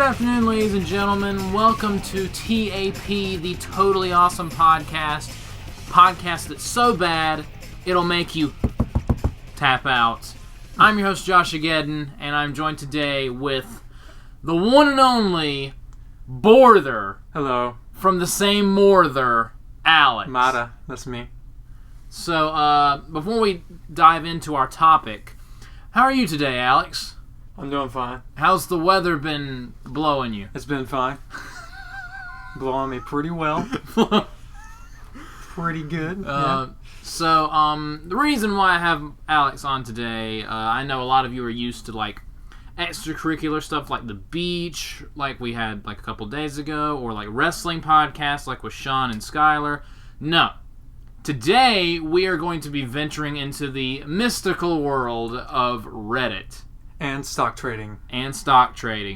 afternoon, ladies and gentlemen. Welcome to TAP, the Totally Awesome Podcast. Podcast that's so bad, it'll make you tap out. I'm your host, Josh Ageddon, and I'm joined today with the one and only Borther. Hello. From the same Morther, Alex. Mata, that's me. So, before we dive into our topic, how are you today, Alex? I'm doing fine. How's the weather been blowing you? It's been fine. Blowing me pretty well. Pretty good. So, the reason why I have Alex on today, I know a lot of you are used to, like, extracurricular stuff like the beach, like we had, like, a couple days ago, or, like, wrestling podcasts, like with Sean and Skylar. No. Today, we are going to be venturing into the mystical world of Reddit. And stock trading.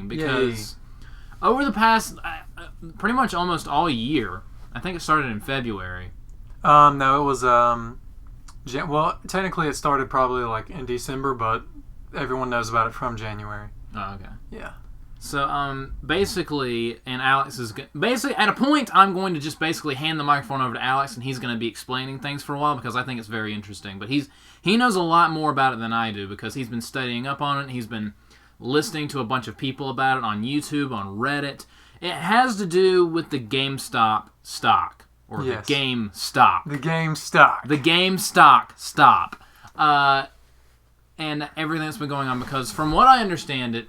Because over the past, pretty much almost all year, I think it started in February. No, it was, well, technically it started probably, like, in December, but everyone knows about it from January. Oh, okay. Yeah. So, basically, and Alex is... Basically, at a point, I'm going to just basically hand the microphone over to Alex, and he's going to be explaining things for a while, because I think it's very interesting. But he knows a lot more about it than I do, because he's been studying up on it, he's been listening to a bunch of people about it on YouTube, on Reddit. It has to do with the GameStop stock, or yes. the Game Stock. The Game Stock. The Game Stock stop. And everything that's been going on, because from what I understand it,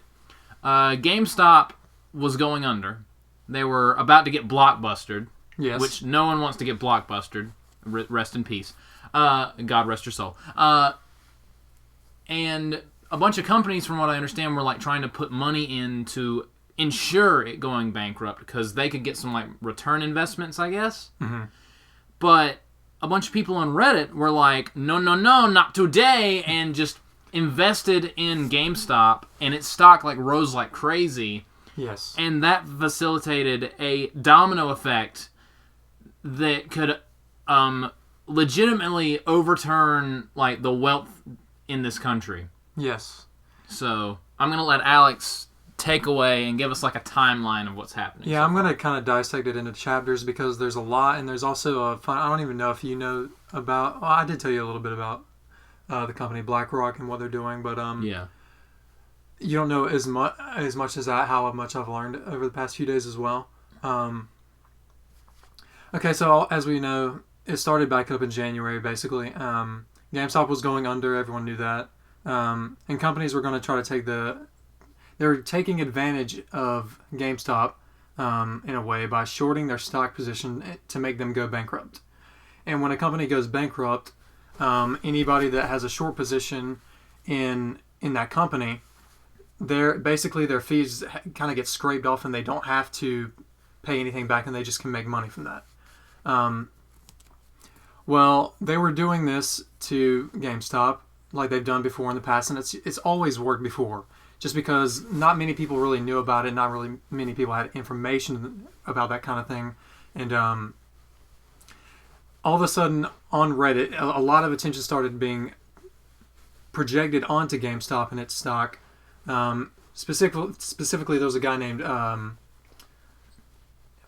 GameStop was going under. They were about to get blockbustered. Yes. Which no one wants to get blockbustered. Rest in peace. God rest your soul. And a bunch of companies, from what I understand, were like trying to put money in to ensure it going bankrupt because they could get some like return investments, I guess. Mm-hmm. But a bunch of people on Reddit were like, no, not today, and just invested in GameStop, and its stock like rose like crazy. Yes. And that facilitated a domino effect that could legitimately overturn like the wealth in this country. Yes. So I'm gonna let Alex take away and give us like a timeline of what's happening. Yeah, I'm gonna kind of dissect it into chapters because there's a lot, and there's also a fun. I don't even know if you know about. Well, I did tell you a little bit about the company BlackRock and what they're doing, but yeah, you don't know as much as how much I've learned over the past few days as well. Okay, so as we know, it started back up in January. Basically, GameStop was going under. Everyone knew that, and companies were going to try to they're taking advantage of GameStop in a way by shorting their stock position to make them go bankrupt. And when a company goes bankrupt, anybody that has a short position in that company, their fees kind of get scraped off, and they don't have to pay anything back, and they just can make money from that. Well, they were doing this to GameStop like they've done before in the past, and it's always worked before. Just because not many people really knew about it, not really many people had information about that kind of thing, and all of a sudden on Reddit, a lot of attention started being projected onto GameStop and its stock. Specifically, there was a guy named, I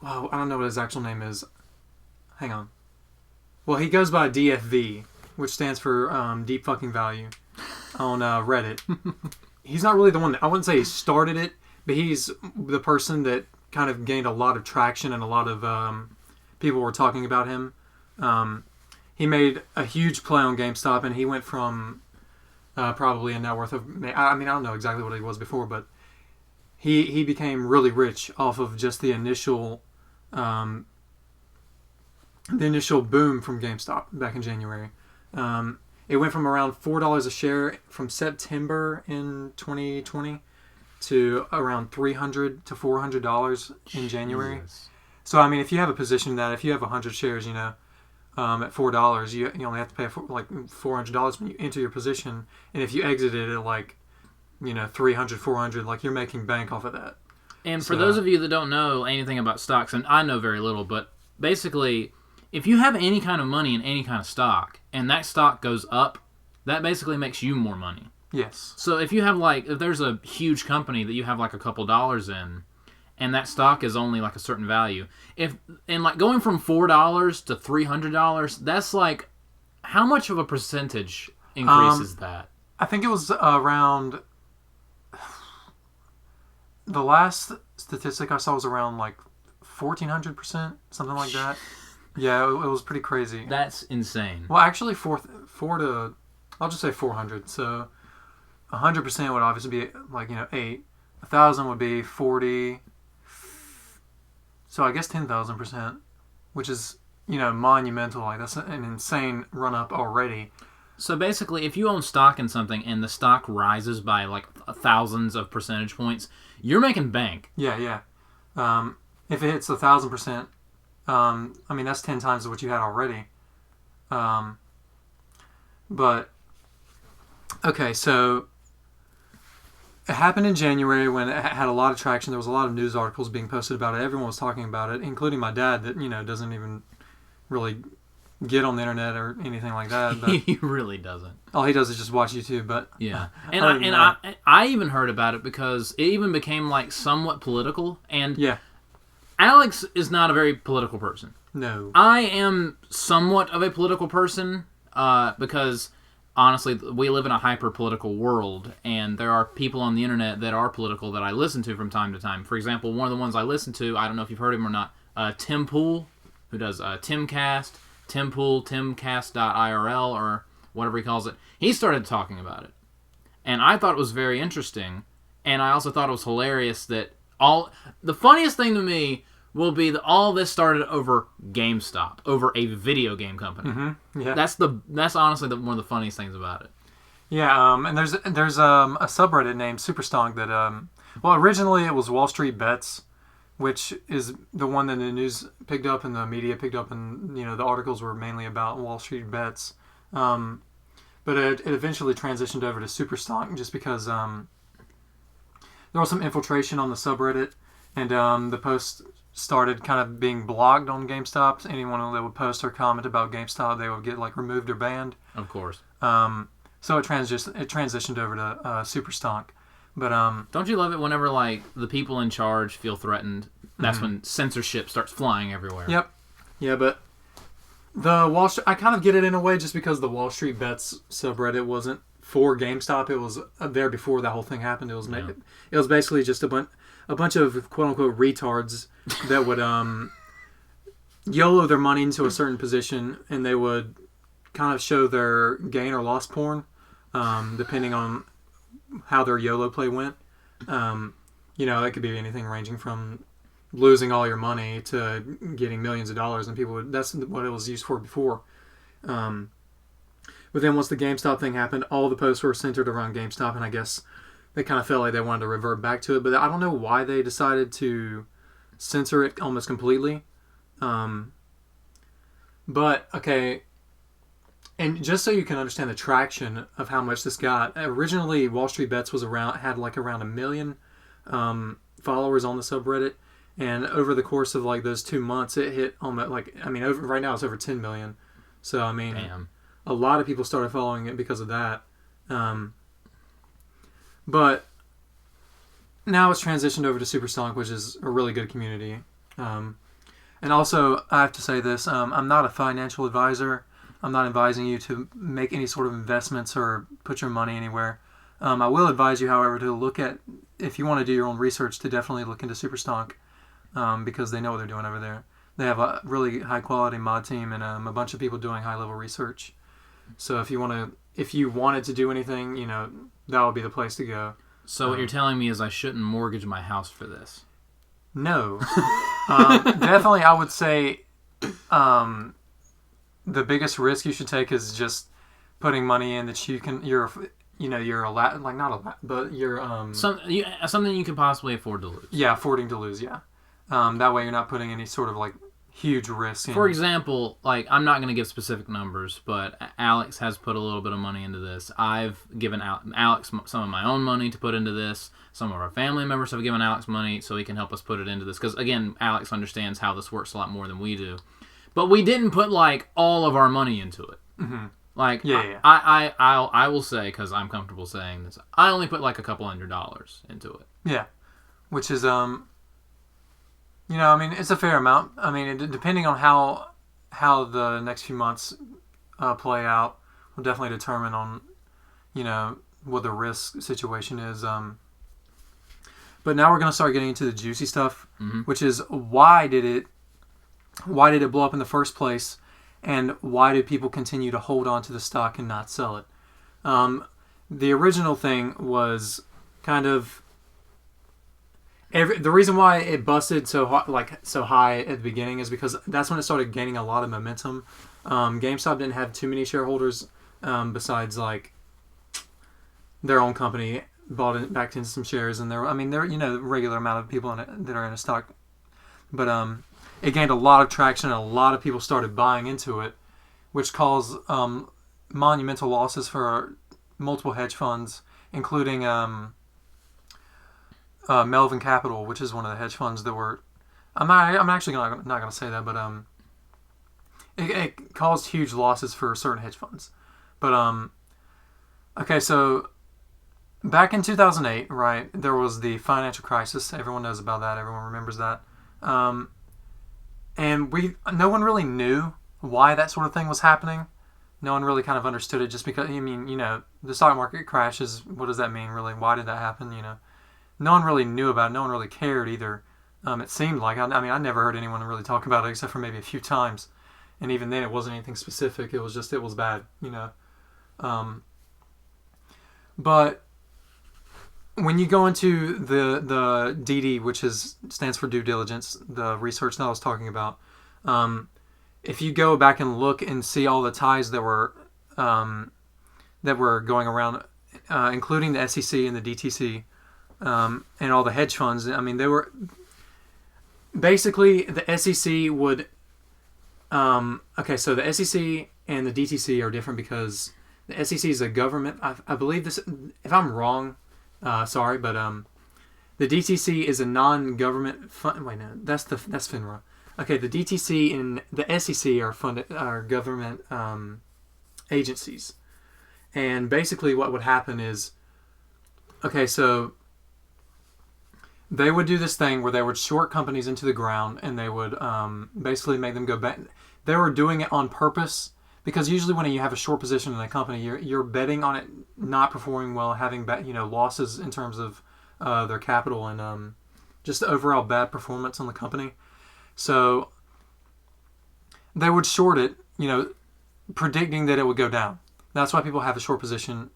don't know what his actual name is. Hang on. Well, he goes by DFV, which stands for Deep Fucking Value, on Reddit. He's not really the one, I wouldn't say he started it, but he's the person that kind of gained a lot of traction, and a lot of people were talking about him. He made a huge play on GameStop, and he went from probably a net worth of, I don't know exactly what he was before, but he became really rich off of just the initial boom from GameStop back in January. It went from around $4 a share from September in 2020 to around $300 to $400 in January. Jesus. So, I mean, if you have a position that, if you have 100 shares, at $4, you only have to pay like $400 when you enter your position. And if you exit it at like, $300, $400, like you're making bank off of that. And for those of you that don't know anything about stocks, and I know very little, but basically, if you have any kind of money in any kind of stock, and that stock goes up, that basically makes you more money. Yes. So if you have if there's a huge company that you have like a couple dollars in, and that stock is only like a certain value. And like going from $4 to $300, that's like how much of a percentage increase is that? I think it was around. The last statistic I saw was around like 1,400%, something like that. Yeah, it was pretty crazy. That's insane. Well, actually, I'll just say 400. So 100% would obviously be like 8. 1,000 would be 40. So I guess 10,000%, which is monumental. Like that's an insane run up already. So basically, if you own stock in something and the stock rises by like thousands of percentage points, you're making bank. Yeah. If it hits 1,000%, I mean that's 10 times what you had already. But okay, so it happened in January when it had a lot of traction. There was a lot of news articles being posted about it. Everyone was talking about it, including my dad that doesn't even really get on the internet or anything like that. But He really doesn't. all he does is just watch YouTube. But Yeah, and I even heard about it because it even became like somewhat political. And yeah, Alex is not a very political person. no, I am somewhat of a political person because honestly, we live in a hyper-political world, and there are people on the internet that are political that I listen to from time to time. For example, one of the ones I listen to, I don't know if you've heard of him or not, Tim Pool, who does Timcast, Tim Pool, timcast.irl, or whatever he calls it. He started talking about it, and I thought it was very interesting, and I also thought it was hilarious that the funniest thing to me will be that all this started over GameStop, over a video game company. Mm-hmm. Yeah, That's honestly one of the funniest things about it. yeah. And there's a subreddit named Superstonk that originally it was Wall Street Bets, which is the one that the news picked up and the media picked up, and the articles were mainly about Wall Street Bets. But it eventually transitioned over to Superstonk just because there was some infiltration on the subreddit, and the post started kind of being blocked on GameStop. Anyone that would post or comment about GameStop, they would get like removed or banned. Of course. So it transitioned over to Superstonk. But don't you love it whenever like the people in charge feel threatened? That's when censorship starts flying everywhere. Yep. Yeah, but the Wall Street, I kind of get it in a way just because the Wall Street Bets subreddit wasn't for GameStop. It was there before that whole thing happened. It was basically just a bunch of quote unquote retards that would YOLO their money into a certain position, and they would kind of show their gain or loss porn depending on how their YOLO play went. That could be anything ranging from losing all your money to getting millions of dollars, and that's what it was used for before. But then once the GameStop thing happened, all the posts were centered around GameStop, and I guess they kind of felt like they wanted to revert back to it. But I don't know why they decided to censor it almost completely. But, okay, and just so you can understand the traction of how much this got, originally Wall Street Bets had around 1 million followers on the subreddit, and over the course of like those 2 months, it hit almost right now it's over 10 million. So I mean, Damn. A lot of people started following it because of that. But now it's transitioned over to Superstonk, which is a really good community. And also, I have to say this: I'm not a financial advisor. I'm not advising you to make any sort of investments or put your money anywhere. I will advise you, however, to look at, if you want to do your own research, to definitely look into Superstonk because they know what they're doing over there. They have a really high quality mod team and a bunch of people doing high level research. So if you wanted to do anything, that would be the place to go. So what you're telling me is I shouldn't mortgage my house for this? No. Definitely, I would say the biggest risk you should take is just putting money in that you're allowed, like not allowed, but you're something you can possibly afford to lose. Yeah, affording to lose. Yeah. That way you're not putting any sort of like huge risk in. For example, like I'm not going to give specific numbers, but Alex has put a little bit of money into this. I've given Alex some of my own money to put into this. Some of our family members have given Alex money so he can help us put it into this. Because again, Alex understands how this works a lot more than we do. But we didn't put like all of our money into it. Mm-hmm. Like yeah. I will say, because I'm comfortable saying this, I only put like a couple $100 into it. Yeah, which is I mean, it's a fair amount. I mean, depending on how the next few months play out, will definitely determine on what the risk situation is. But now we're gonna start getting into the juicy stuff, which is why did it blow up in the first place, and why did people continue to hold on to the stock and not sell it? The original thing was kind of the reason why it busted so high at the beginning is because that's when it started gaining a lot of momentum. GameStop didn't have too many shareholders besides like their own company bought it back into some shares, and there the regular amount of people in it that are in a stock, but it gained a lot of traction and a lot of people started buying into it, which caused monumental losses for multiple hedge funds, including Melvin Capital, which is one of the hedge funds that were. I'm actually not gonna say that, but it caused huge losses for certain hedge funds. But okay, so back in 2008, right, there was the financial crisis. Everyone knows about that. Everyone remembers that. And no one really knew why that sort of thing was happening. No one really kind of understood it, just because, the stock market crashes. What does that mean, really? Why did that happen? No one really knew about it. No one really cared either. It seemed like. I never heard anyone really talk about it except for maybe a few times. And even then, it wasn't anything specific. It was just, it was bad, But when you go into the DD, which stands for due diligence, the research that I was talking about, if you go back and look and see all the ties that were going around, including the SEC and the DTC, and all the hedge funds, I mean, they were basically the SEC would. Okay, so the SEC and the DTC are different because the SEC is a government. I believe this. If I'm wrong, sorry, but the DTC is a non-government fund. Wait, no, that's FINRA. Okay, the DTC and the SEC are government agencies, and basically what would happen is, okay, so they would do this thing where they would short companies into the ground, and they would basically make them go back. They were doing it on purpose because usually when you have a short position in a company, you're betting on it not performing well, having losses in terms of their capital and just the overall bad performance on the company. So they would short it, predicting that it would go down. That's why people have a short position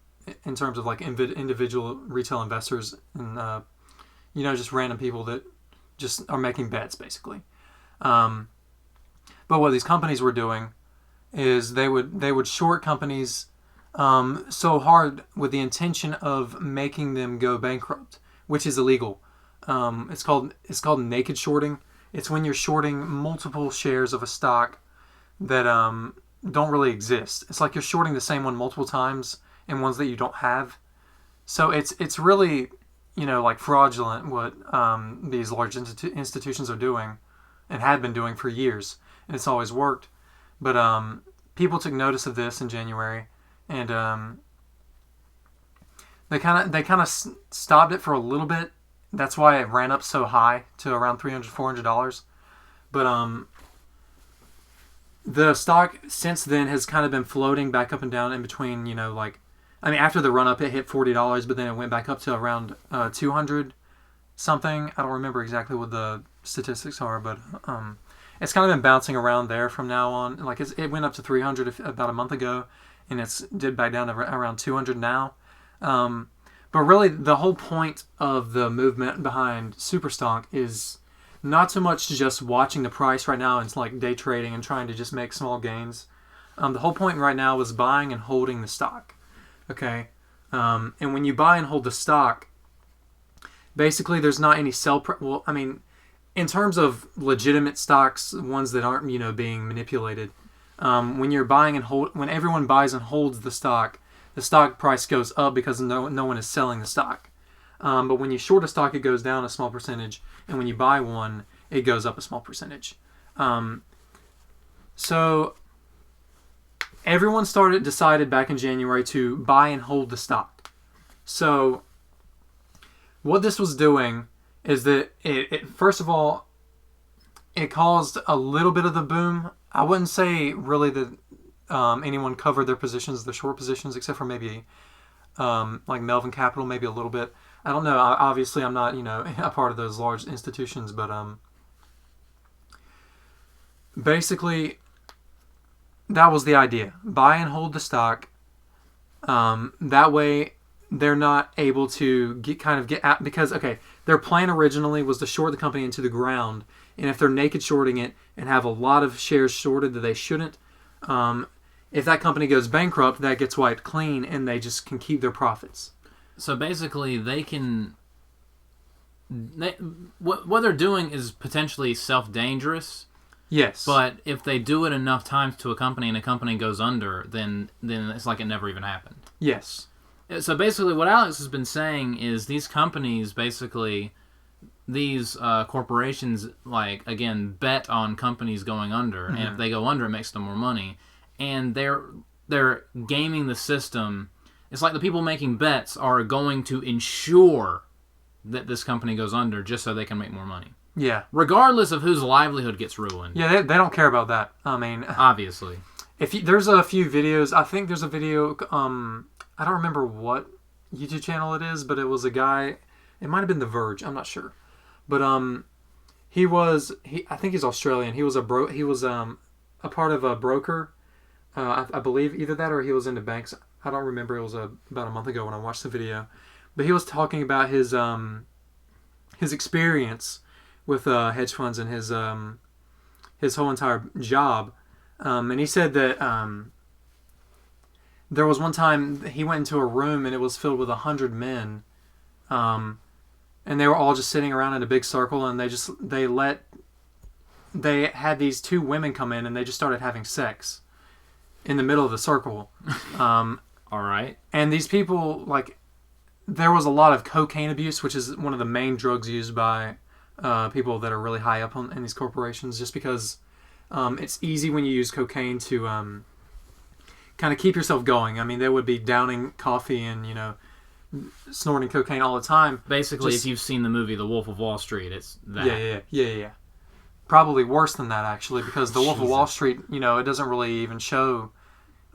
in terms of like individual retail investors and just random people that just are making bets, basically. But what these companies were doing is they would short companies so hard with the intention of making them go bankrupt, which is illegal. It's called naked shorting. It's when you're shorting multiple shares of a stock that don't really exist. It's like you're shorting the same one multiple times and ones that you don't have. So it's really like fraudulent what these large institutions are doing and have been doing for years, and it's always worked. But people took notice of this in January, and they kind of stopped it for a little bit. That's why it ran up so high to around $300-$400. But the stock since then has kind of been floating back up and down in between, after the run up it hit $40, but then it went back up to around 200 something. I don't remember exactly what the statistics are, but it's kind of been bouncing around there from now on. Like it went up to 300 about a month ago, and it's did back down to around 200 now. But really, the whole point of the movement behind Superstonk is not so much just watching the price right now and like day trading and trying to just make small gains. The whole point right now is buying and holding the stock. Okay, and when you buy and hold the stock, basically there's not any sell. In terms of legitimate stocks, ones that aren't being manipulated, when you're buying and when everyone buys and holds the stock price goes up because no one is selling the stock. But when you short a stock, it goes down a small percentage, and when you buy one, it goes up a small percentage. So everyone decided back in January to buy and hold the stock. So what this was doing is that it first of all, it caused a little bit of the boom. I wouldn't say really that anyone covered their positions, the short positions, except for maybe like Melvin Capital, maybe a little bit. I don't know. Obviously, I'm not a part of those large institutions, but basically that was the idea: buy and hold the stock. That way, they're not able to get out because their plan originally was to short the company into the ground, and if they're naked shorting it and have a lot of shares shorted that they shouldn't, if that company goes bankrupt, that gets wiped clean, and they just can keep their profits. So basically, what they're doing is potentially self-dangerous. Yes. But if they do it enough times to a company and a company goes under, then it's like it never even happened. Yes. So basically what Alex has been saying is these companies, basically, these corporations, like, again, bet on companies going under. Mm-hmm. And if they go under, it makes them more money. And they're gaming the system. It's like the people making bets are going to ensure that this company goes under just so they can make more money. Yeah. Regardless of whose livelihood gets ruined. Yeah, they don't care about that. I mean, obviously. There's a few videos. I think there's a video. I don't remember what YouTube channel it is, but it was a guy. It might have been The Verge. I'm not sure, but I think he's Australian. He was a part of a broker. I believe either that or he was into banks. I don't remember. It was about a month ago when I watched the video, but he was talking about his experience with hedge funds and his whole entire job, and he said that there was one time he went into a room and it was filled with 100 men, and they were all just sitting around in a big circle, and they had these two women come in and they just started having sex in the middle of the circle. All right. And these people, like, there was a lot of cocaine abuse, which is one of the main drugs used by people that are really high up in these corporations, just because it's easy when you use cocaine to kind of keep yourself going. I mean, they would be downing coffee and, snorting cocaine all the time. Basically, if you've seen the movie The Wolf of Wall Street, it's that. Yeah. Probably worse than that, actually, because The Wolf of Wall Street, it doesn't really even show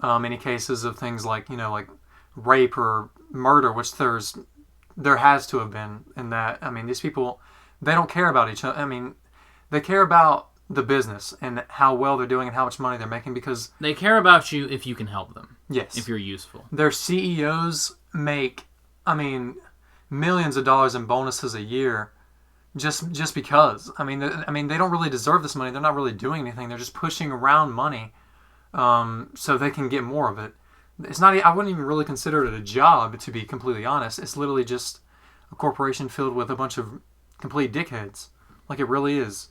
any cases of things like, like rape or murder, which there has to have been in that. I mean, these people, they don't care about each other. I mean, they care about the business and how well they're doing and how much money they're making, because they care about you if you can help them. Yes. If you're useful. Their CEOs make, millions of dollars in bonuses a year just because. I mean, they don't really deserve this money. They're not really doing anything. They're just pushing around money so they can get more of it. It's not. I wouldn't even really consider it a job, to be completely honest. It's literally just a corporation filled with a bunch of complete dickheads. Like, it really is.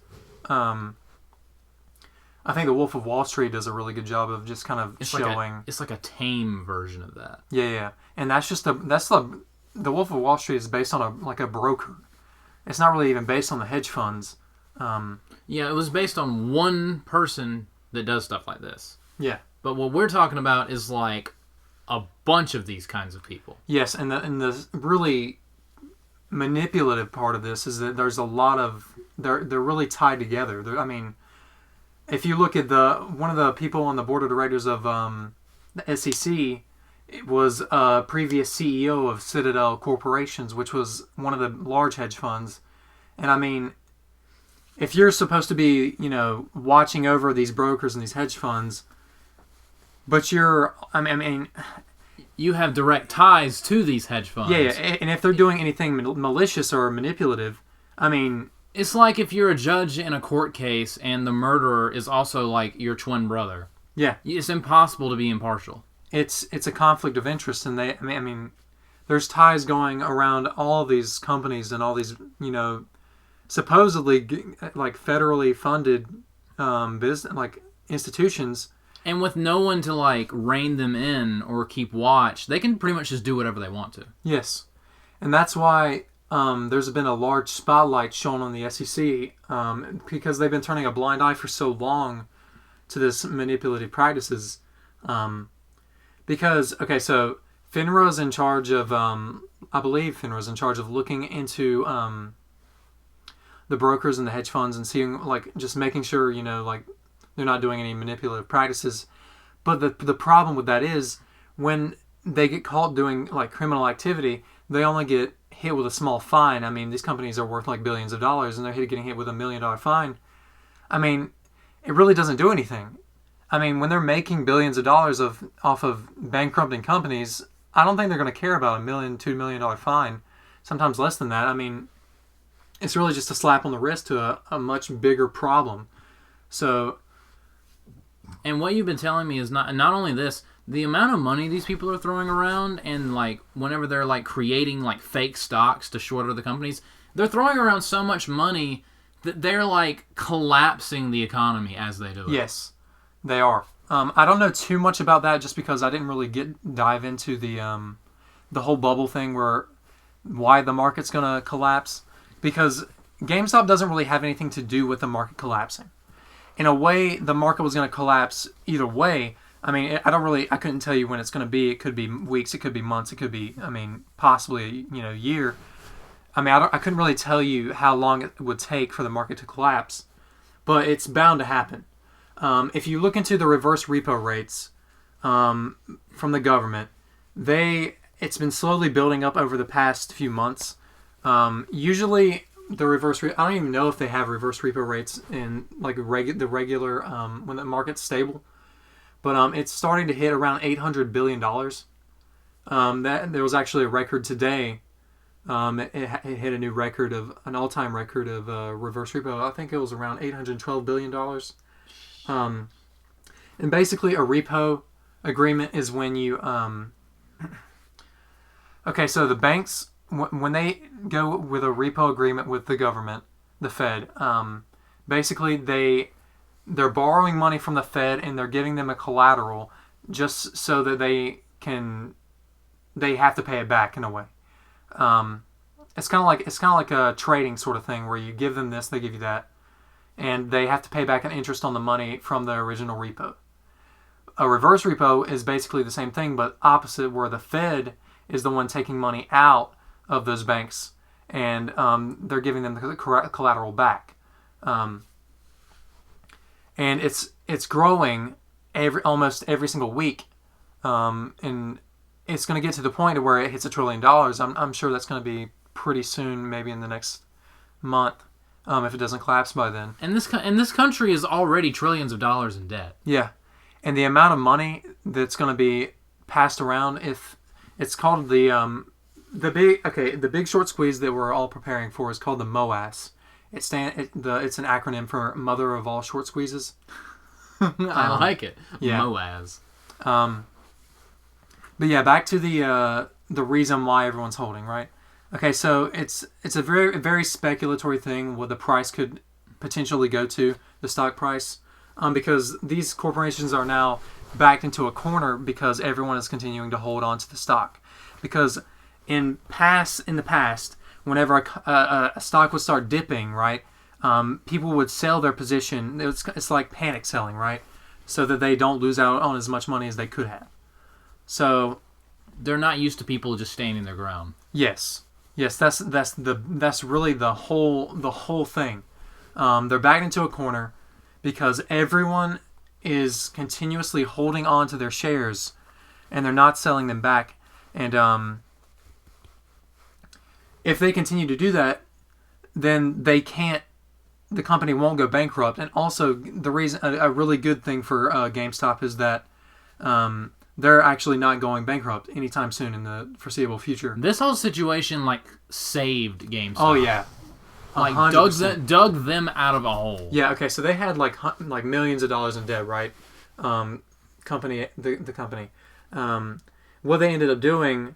I think The Wolf of Wall Street does a really good job of just kind of showing. It's like a tame version of that. Yeah, and that's the Wolf of Wall Street is based on a broker. It's not really even based on the hedge funds. Yeah, it was based on one person that does stuff like this. Yeah. But what we're talking about is like a bunch of these kinds of people. Yes, and the really manipulative part of this is that there's a lot of they're really tied together. If you look at one of the people on the board of directors of the SEC, it was a previous CEO of Citadel Corporations, which was one of the large hedge funds. And if you're supposed to be, watching over these brokers and these hedge funds, but you have direct ties to these hedge funds. Yeah, and if they're doing anything malicious or manipulative, it's like if you're a judge in a court case and the murderer is also like your twin brother. Yeah. It's impossible to be impartial. It's a conflict of interest, and there's ties going around all of these companies and all these, supposedly like federally funded business, like institutions. And with no one to like rein them in or keep watch, they can pretty much just do whatever they want to. Yes. And that's why there's been a large spotlight shown on the SEC because they've been turning a blind eye for so long to this manipulative practices. Because, so FINRA's in charge of, I believe FINRA's in charge of looking into the brokers and the hedge funds and seeing, like, just making sure, like, they're not doing any manipulative practices. But the problem with that is when they get caught doing, like, criminal activity, they only get hit with a small fine. I mean, these companies are worth, like, billions of dollars, and they're getting hit with $1 million fine. I mean, it really doesn't do anything. I mean, when they're making billions of dollars off of bankrupting companies, I don't think they're going to care about $1 million, $2 million fine. Sometimes less than that. I mean, it's really just a slap on the wrist to a much bigger problem. So, and what you've been telling me is not only this, the amount of money these people are throwing around, and like whenever they're like creating like fake stocks to short other companies, they're throwing around so much money that they're like collapsing the economy as they do it. Yes, they are. I don't know too much about that just because I didn't really dive into the whole bubble thing why the market's going to collapse, because GameStop doesn't really have anything to do with the market collapsing. In a way, the market was going to collapse either way. I mean, I couldn't tell you when it's going to be. It could be weeks, it could be months, it could be, possibly a year. I mean, I couldn't really tell you how long it would take for the market to collapse, but it's bound to happen. If you look into the reverse repo rates from the government, it's been slowly building up over the past few months. Usually, I don't even know if they have reverse repo rates in like the regular when the market's stable, but it's starting to hit around $800 billion. There was actually a record today. It hit a new record an all-time record of reverse repo. I think it was around $812 billion. And basically a repo agreement is when you okay, so the banks, when they go with a repo agreement with the government, the Fed, basically they're borrowing money from the Fed and they're giving them a collateral just so that they have to pay it back in a way. It's kind of like a trading sort of thing where you give them this, they give you that, and they have to pay back an interest on the money from the original repo. A reverse repo is basically the same thing, but opposite, where the Fed is the one taking money out of those banks, and they're giving them the collateral back. And it's growing almost every single week, and it's going to get to the point where it hits $1 trillion. I'm sure that's going to be pretty soon, maybe in the next month, if it doesn't collapse by then. And this country is already trillions of dollars in debt. Yeah, and the amount of money that's going to be passed around, if it's called the big short squeeze that we're all preparing for is called the MOAS. It's an acronym for Mother of All Short Squeezes. I like it. Yeah. MOAS. But yeah, back to the reason why everyone's holding, right? Okay, so it's a very, very speculatory thing what the price could potentially go to, the stock price, because these corporations are now backed into a corner because everyone is continuing to hold on to the stock. Because in the past, whenever a stock would start dipping, right, people would sell their position. It's like panic selling, right, so that they don't lose out on as much money as they could have. So they're not used to people just standing their ground. Yes, that's really the whole thing. They're backed into a corner because everyone is continuously holding on to their shares, and they're not selling them back. And if they continue to do that, then the company won't go bankrupt. And also, the reason a really good thing for GameStop is that they're actually not going bankrupt anytime soon in the foreseeable future. This whole situation saved GameStop. Oh yeah, dug them out of a hole. Yeah. Okay. So they had like millions of dollars in debt, right? The company. What they ended up doing,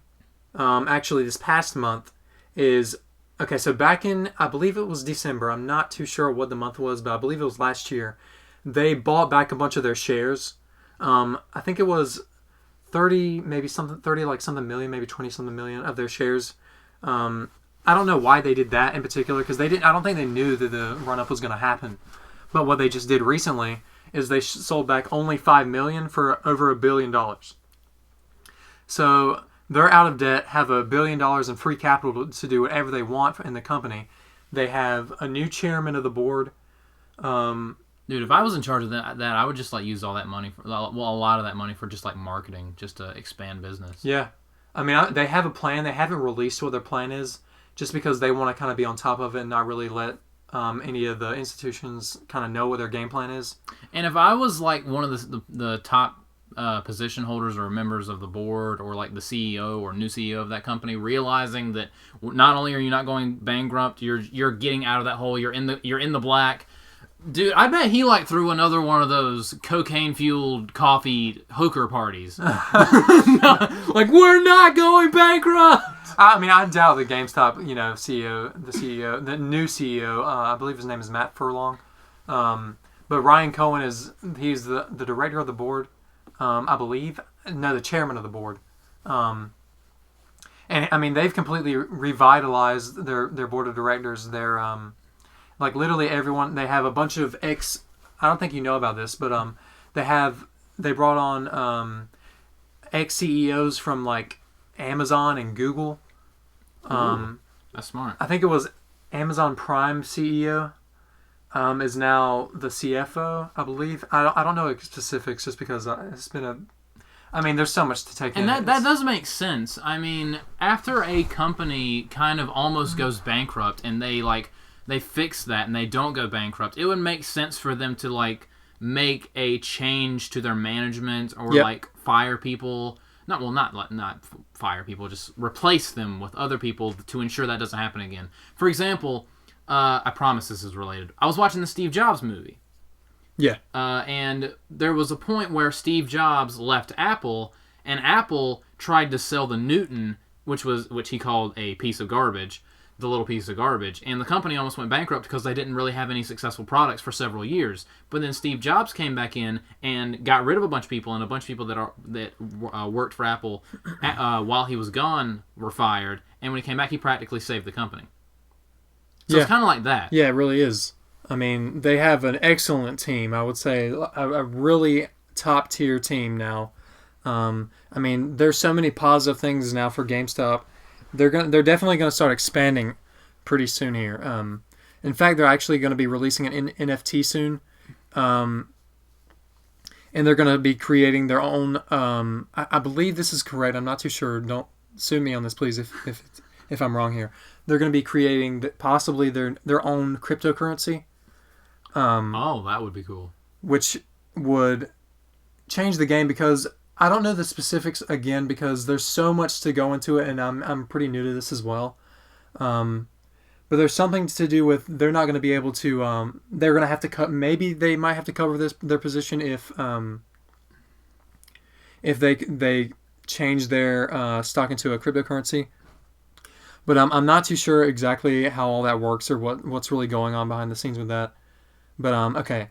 actually, this past month is okay. So back in, I believe it was December. I'm not too sure what the month was, but I believe it was last year. They bought back a bunch of their shares. I think it was 30 like something million, maybe 20 something million of their shares. I don't know why they did that in particular, because I don't think they knew that the run up was going to happen. But what they just did recently is they sold back only 5 million for over $1 billion. So they're out of debt, have $1 billion in free capital to do whatever they want in the company. They have a new chairman of the board. Dude, if I was in charge of that I would just like use all that money for, well, a lot of that money for just like marketing, just to expand business. Yeah, I mean, they have a plan. They haven't released what their plan is, just because they want to kind of be on top of it and not really let any of the institutions kind of know what their game plan is. And if I was like one of the top position holders or members of the board, or like the CEO or new CEO of that company, realizing that not only are you not going bankrupt, you're getting out of that hole, you're in the black. Dude, I bet he like threw another one of those cocaine-fueled coffee hooker parties. Like, we're not going bankrupt! I mean, I doubt the GameStop, the new CEO, I believe his name is Matt Furlong. But Ryan Cohen he's the director of the board, I believe. No, the chairman of the board. And I mean, they've completely revitalized their board of directors. Like literally everyone, they have a bunch of I don't think you know about this, but they brought on ex-CEOs from like Amazon and Google. That's smart. I think it was Amazon Prime CEO is now the CFO, I believe. I don't know specifics, just because it's been I mean, there's so much to take in. And that does make sense. I mean, after a company kind of almost goes bankrupt and they fix that and they don't go bankrupt, it would make sense for them to like make a change to their management, or like fire people. Not fire people, just replace them with other people to ensure that doesn't happen again. For example, I promise this is related. I was watching the Steve Jobs movie. Yeah. And there was a point where Steve Jobs left Apple, and Apple tried to sell the Newton, which he called a piece of garbage, the little piece of garbage, and the company almost went bankrupt because they didn't really have any successful products for several years. But then Steve Jobs came back in and got rid of a bunch of people, and a bunch of people that worked for Apple while he was gone were fired, and when he came back, he practically saved the company. So it's kind of like that. Yeah, it really is. I mean, they have an excellent team. I would say a really top tier team now. I mean, there's so many positive things now for GameStop. They're definitely going to start expanding pretty soon here. In fact, they're actually going to be releasing an NFT soon, and they're going to be creating their own. I believe this is correct. I'm not too sure. Don't sue me on this, please, if I'm wrong here. They're going to be creating possibly their own cryptocurrency. That would be cool. Which would change the game, because I don't know the specifics again, because there's so much to go into it, and I'm pretty new to this as well. But there's something to do with they're not going to be able to. They're going to have to cut. Maybe they might have to cover their position if they change their stock into a cryptocurrency. But I'm not too sure exactly how all that works, or what's really going on behind the scenes with that. But okay,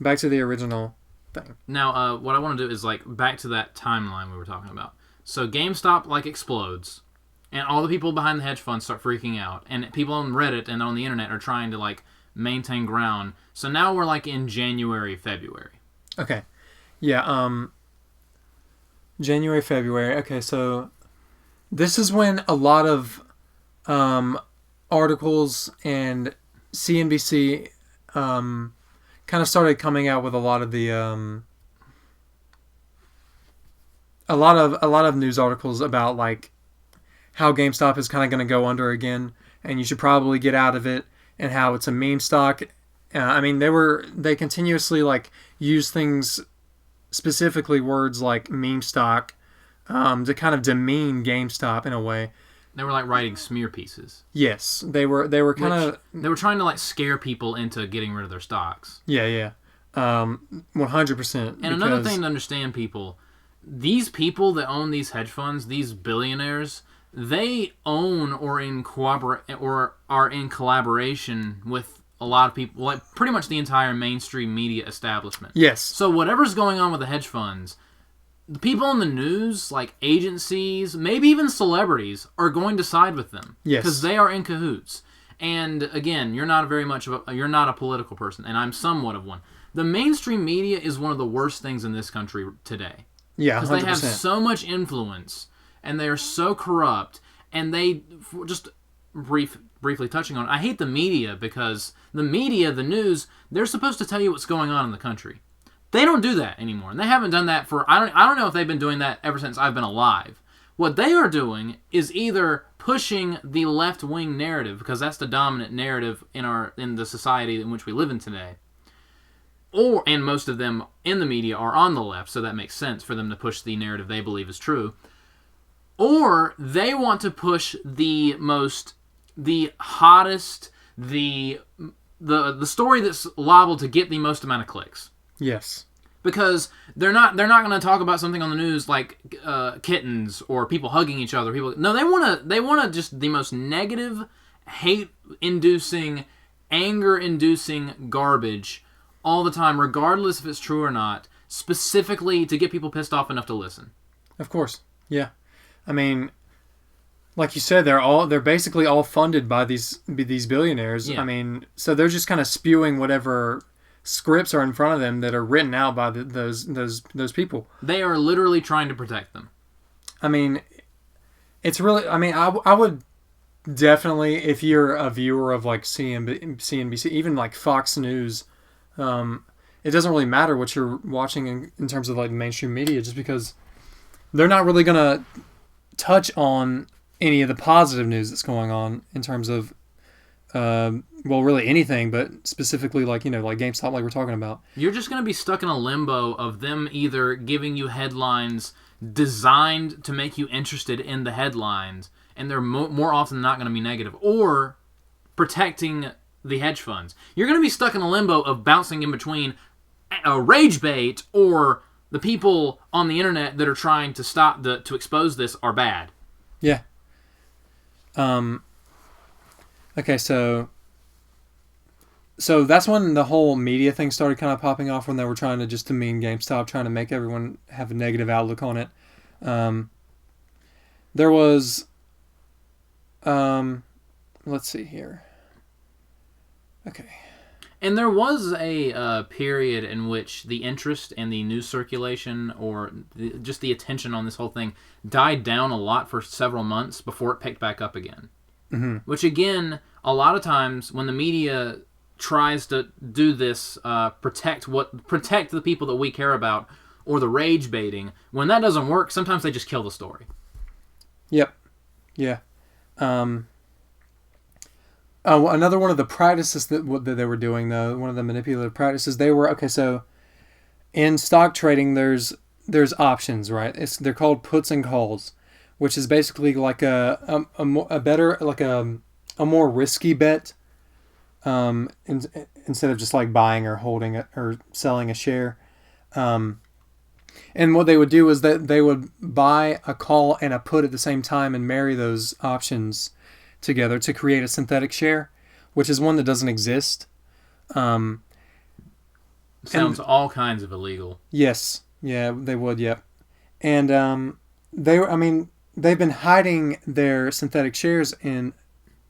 back to the original thing. Now, what I want to do is like back to that timeline we were talking about. So GameStop like explodes, and all the people behind the hedge funds start freaking out, and people on Reddit and on the internet are trying to like maintain ground. So now we're like in January, February. Okay, yeah. January, February. Okay, so this is when a lot of articles and CNBC kind of started coming out with a lot of the a lot of news articles about like how GameStop is kind of going to go under again, and you should probably get out of it, and how it's a meme stock. I mean, they continuously like use things, specifically words like meme stock, to kind of demean GameStop in a way. They were like writing smear pieces. Yes, they were kind of. They were trying to like scare people into getting rid of their stocks. Yeah, 100%. And another thing to understand, people, these people that own these hedge funds, these billionaires, they own or are in collaboration with a lot of people, like pretty much the entire mainstream media establishment. Yes. So whatever's going on with the hedge funds, the people in the news, like agencies, maybe even celebrities, are going to side with them. Yes. Because they are in cahoots. And again, you're not a political person, and I'm somewhat of one. The mainstream media is one of the worst things in this country today. Yeah, 100%. Because they have so much influence, and they are so corrupt, and they just briefly touching on, I hate the media because the media, the news, they're supposed to tell you what's going on in the country. They don't do that anymore, and they haven't done that for I don't know if they've been doing that ever since I've been alive. What they are doing is either pushing the left-wing narrative, because that's the dominant narrative in the society in which we live in today. And most of them in the media are on the left, so that makes sense for them to push the narrative they believe is true. Or they want to push the hottest, the story that's liable to get the most amount of clicks. Yes. Because they're not going to talk about something on the news like kittens or people hugging each other. No, they want to just the most negative, hate-inducing, anger-inducing garbage all the time, regardless if it's true or not, specifically to get people pissed off enough to listen. Of course, yeah. I mean, like you said, they're basically all funded by these billionaires. Yeah. I mean, so they're just kind of spewing whatever scripts are in front of them that are written out by those people. They are literally trying to protect them. I mean, it's really. I mean, I would definitely, if you're a viewer of like CNBC, even like Fox News, it doesn't really matter what you're watching in terms of like mainstream media, just because they're not really gonna touch on any of the positive news that's going on in terms of. Well, really anything, but specifically like GameStop, like we're talking about. You're just going to be stuck in a limbo of them either giving you headlines designed to make you interested in the headlines, and they're more often than not going to be negative, or protecting the hedge funds. You're going to be stuck in a limbo of bouncing in between a rage bait or the people on the internet that are trying to to expose this are bad. Yeah. Okay, so that's when the whole media thing started kind of popping off, when they were trying to just demean GameStop, trying to make everyone have a negative outlook on it. There was, let's see here. Okay. And there was a period in which the interest and the news circulation, or just the attention on this whole thing, died down a lot for several months before it picked back up again. Mm-hmm. Which, again, a lot of times when the media tries to do this, protect the people that we care about, or the rage baiting, when that doesn't work, sometimes they just kill the story. Yep. Yeah. Another one of the practices that they were doing, though, one of the manipulative practices, so in stock trading, there's options, right? They're called puts and calls, which is basically like a more risky bet, instead of just like buying or holding it or selling a share. And what they would do is that they would buy a call and a put at the same time and marry those options together to create a synthetic share, which is one that doesn't exist. Sounds all kinds of illegal. Yes. Yeah, they would, yep. And they've been hiding their synthetic shares in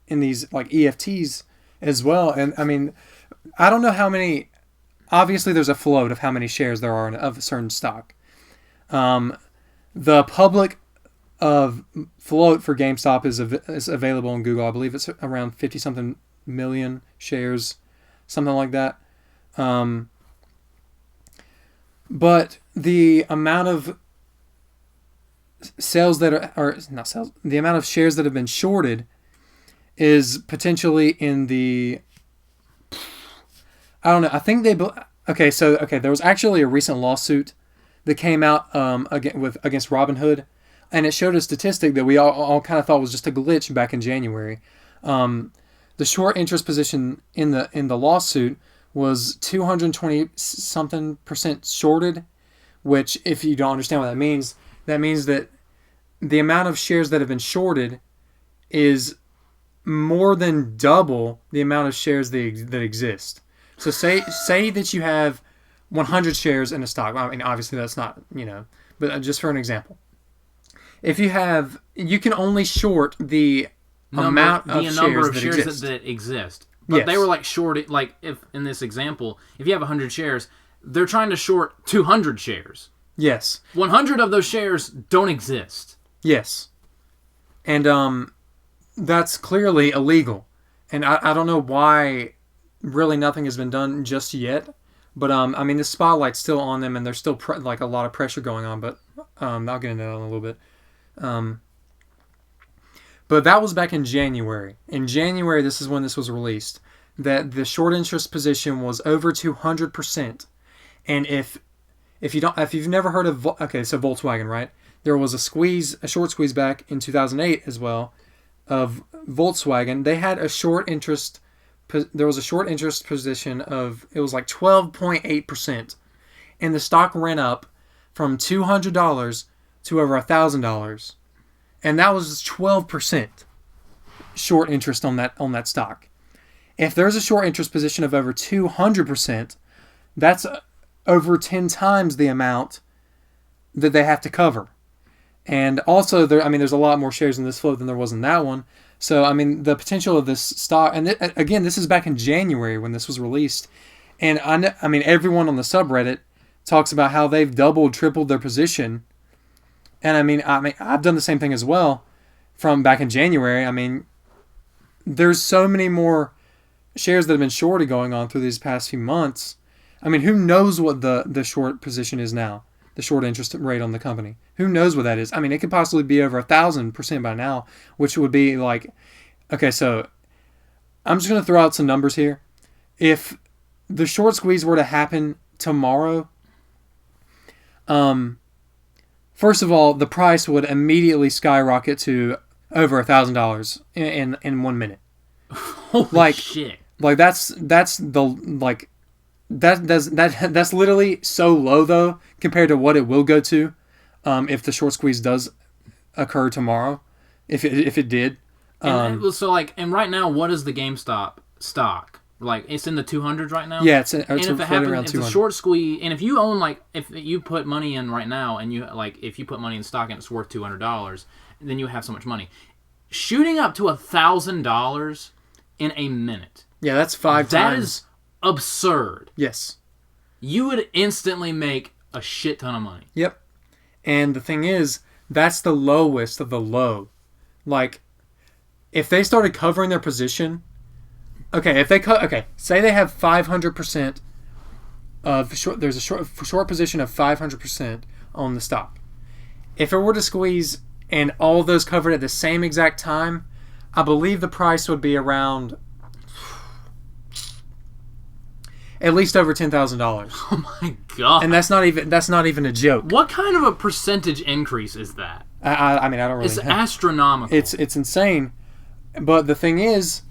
these like EFTs as well. And I mean, I don't know how many. Obviously, there's a float of how many shares there are of a certain stock. The public of float for GameStop is available on Google. I believe it's around 50-something million shares, something like that. But the amount of sales that are not sales, the amount of shares that have been shorted is potentially in the, I don't know. I think there was actually a recent lawsuit that came out against Robinhood, and it showed a statistic that we all kind of thought was just a glitch back in January. The short interest position in the lawsuit was 220-something% shorted, which, if you don't understand what that means that the amount of shares that have been shorted is more than double the amount of shares that exist. So say that you have 100 shares in a stock. I mean, obviously that's not, but just for an example. If you can only short the number of shares that exist. But yes. They were like short, like if in this example, if you have 100 shares, they're trying to short 200 shares. Yes. 100 of those shares don't exist. Yes. And that's clearly illegal. And I don't know why really nothing has been done just yet. But, I mean, the spotlight's still on them, and there's still, like, a lot of pressure going on. But I'll get into that in a little bit. But that was back in January. In January, this is when this was released, that the short interest position was over 200%. And if you've never heard of, so Volkswagen, right? There was a short squeeze back in 2008 as well of Volkswagen. They had a short interest. There was a short interest position of, it was like 12.8%. And the stock ran up from $200 to over $1,000. And that was 12% short interest on that stock. If there's a short interest position of over 200%, that's over 10 times the amount that they have to cover. And also, there's a lot more shares in this float than there was in that one. So, I mean, the potential of this stock, and again, this is back in January when this was released. And I mean, everyone on the subreddit talks about how they've doubled, tripled their position. And I mean, I've done the same thing as well from back in January. I mean, there's so many more shares that have been shorted going on through these past few months. I mean, who knows what the short position is now? The short interest rate on the company. Who knows what that is? I mean, it could possibly be over 1,000% by now, which would be like, okay, so I'm just going to throw out some numbers here. If the short squeeze were to happen tomorrow, first of all, the price would immediately skyrocket to over $1,000 in 1 minute. Holy shit! Like that's literally so low though compared to what it will go to if the short squeeze does occur tomorrow, if it did. And right now, what is the GameStop stock? Like, it's in the 200s right now. Yeah, it's if it happens, around if 200. the short squeeze, and if you own if you put money in right now, and if you put money in stock and it's worth $200, then you have so much money, shooting up to $1,000 in a minute. Yeah, that's 5 times. That is absurd. Yes. You would instantly make a shit ton of money. Yep. And the thing is, that's the lowest of the low. Like, if they started covering their position, say they have 500% of short. There's a short position of 500% on the stock. If it were to squeeze and all of those covered at the same exact time, I believe the price would be around at least over $10,000. Oh my god! And that's not even a joke. What kind of a percentage increase is that? I mean, I don't really. It's astronomical. It's insane. But the thing is,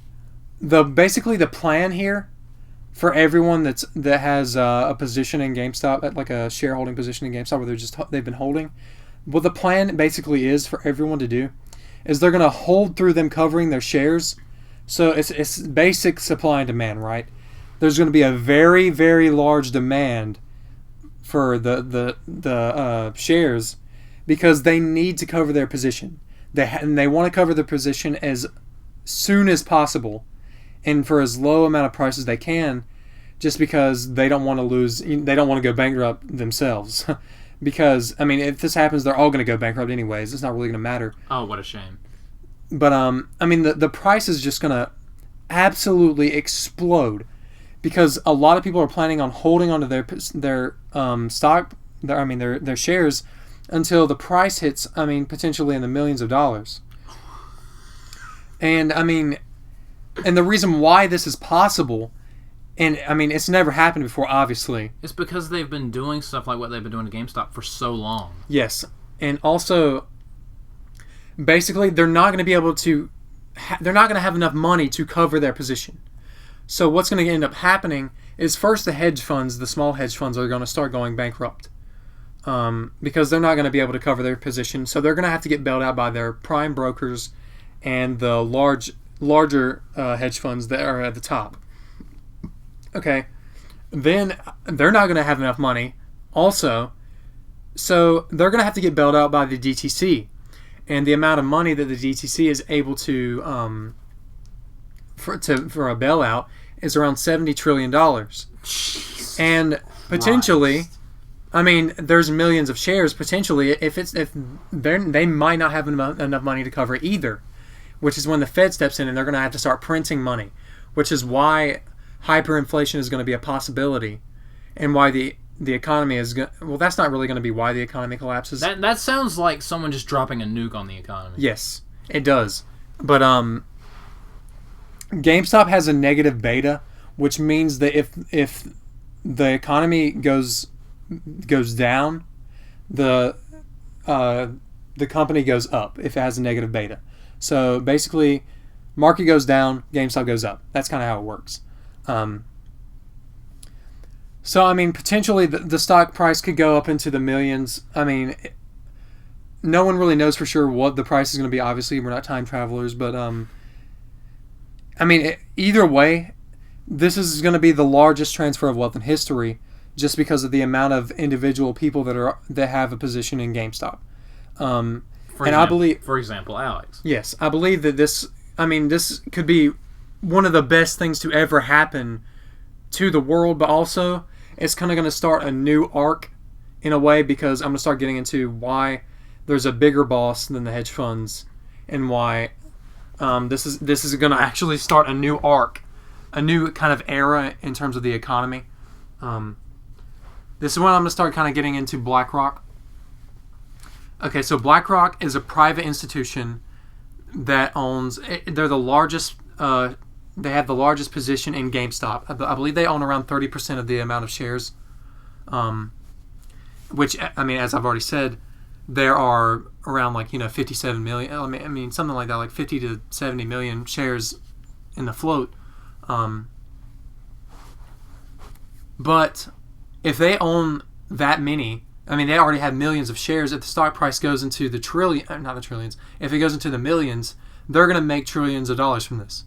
basically the plan here for everyone that has a position in GameStop, like a shareholding position in GameStop, where they've been holding. What the plan basically is for everyone to do is they're going to hold through them covering their shares. So it's basic supply and demand, right? There's going to be a very, very large demand for the shares because they need to cover their position. They want to cover their position as soon as possible and for as low amount of price as they can, just because they don't want to lose. They don't want to go bankrupt themselves. Because, I mean, if this happens, they're all going to go bankrupt anyways. It's not really going to matter. Oh, what a shame. But, I mean, the price is just going to absolutely explode. Because a lot of people are planning on holding onto their stock, their shares, until the price hits, I mean, potentially in the millions of dollars. And, I mean, and the reason why this is possible, and, I mean, it's never happened before, obviously. It's because they've been doing stuff like what they've been doing to GameStop for so long. Yes. And also, basically, they're not going to be able to, they're not going to have enough money to cover their position. So what's going to end up happening is first the small hedge funds are going to start going bankrupt because they're not going to be able to cover their position. So they're going to have to get bailed out by their prime brokers and the larger hedge funds that are at the top. Okay, then they're not going to have enough money also. So they're going to have to get bailed out by the DTC. And the amount of money that the DTC is able to for a bailout is around $70 trillion. Jesus and potentially, Christ. I mean, there's millions of shares potentially. If they might not have enough money to cover it either, which is when the Fed steps in and they're going to have to start printing money, which is why hyperinflation is going to be a possibility, and why the economy is going. Well, that's not really going to be why the economy collapses. That sounds like someone just dropping a nuke on the economy. Yes, it does. But GameStop has a negative beta, which means that if the economy goes down, the company goes up if it has a negative beta. So basically, market goes down, GameStop goes up. That's kind of how it works. So I mean, potentially the stock price could go up into the millions. I mean, no one really knows for sure what the price is going to be. Obviously, we're not time travelers, but I mean, either way, this is going to be the largest transfer of wealth in history, just because of the amount of individual people that have a position in GameStop. For example, Alex. Yes, I believe that this could be one of the best things to ever happen to the world, but also it's kind of going to start a new arc in a way, because I'm going to start getting into why there's a bigger boss than the hedge funds, and why this is going to actually start a new arc, a new kind of era in terms of the economy. This is when I'm going to start kind of getting into BlackRock. Okay, so BlackRock is a private institution that owns. They're the largest. They have the largest position in GameStop. I believe they own around 30% of the amount of shares. Which, I mean, as I've already said, there are around 57 million. I mean something like that, like 50 to 70 million shares in the float. But if they own that many, I mean, they already have millions of shares. If the stock price goes into the if it goes into the millions, they're going to make trillions of dollars from this.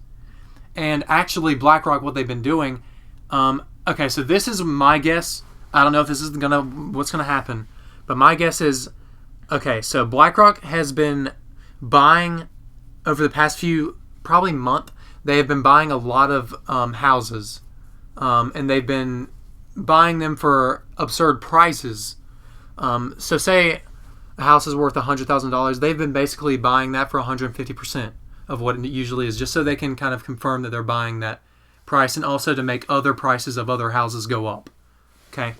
And actually, BlackRock, what they've been doing, okay, so this is my guess. I don't know if this is what's gonna happen, but my guess is, okay, so BlackRock has been buying over the past probably month. They have been buying a lot of houses, and they've been buying them for absurd prices. So say a house is worth $100,000, they've been basically buying that for 150% of what it usually is, just so they can kind of confirm that they're buying that price, and also to make other prices of other houses go up. Okay,